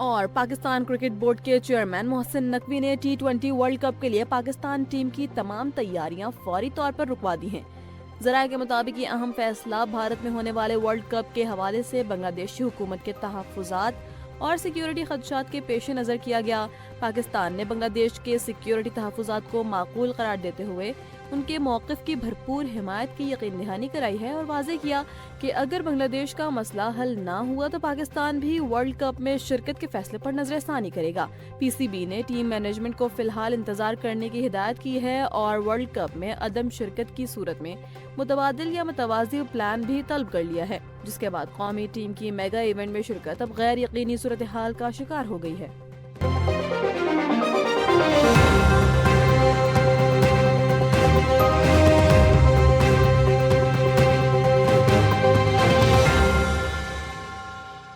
और Pakistan cricket board के chairman Mohsin Naqvi ने T20 वर्ल्ड कप के लिए पाकिस्तान टीम की तमाम तैयारियां फौरी तौर पर रुकवा दी हैं। जराये के मुताबिक ये अहम फैसला भारत में होने वाले वर्ल्ड कप के हवाले से बांग्लादेशी हुकूमत के तहफ्फुज़ात और सिक्योरिटी खदशात के पेश नज़र किया गया। पाकिस्तान ने बांग्लादेश के सिक्योरिटी तहफ्फुज़ात को माकूल करार देते हुए उनके मौक़िफ़ की भरपूर हिमायत की यकीन दहानी कराई है और वाज़ेह किया कि अगर बांग्लादेश का मसला हल ना हुआ तो पाकिस्तान भी वर्ल्ड कप में शिरकत के फैसले पर नजरसानी करेगा। PCB ने टीम मैनेजमेंट को फिलहाल इंतजार करने की हिदायत की है और वर्ल्ड कप में अदम शिरकत की सूरत में मुतबादिल या मुतवाज़ी प्लान भी तलब कर लिया है, जिसके बाद कौमी टीम की मेगा इवेंट में शिरकत अब गैर यकीनी सूरत हाल का शिकार हो गई है।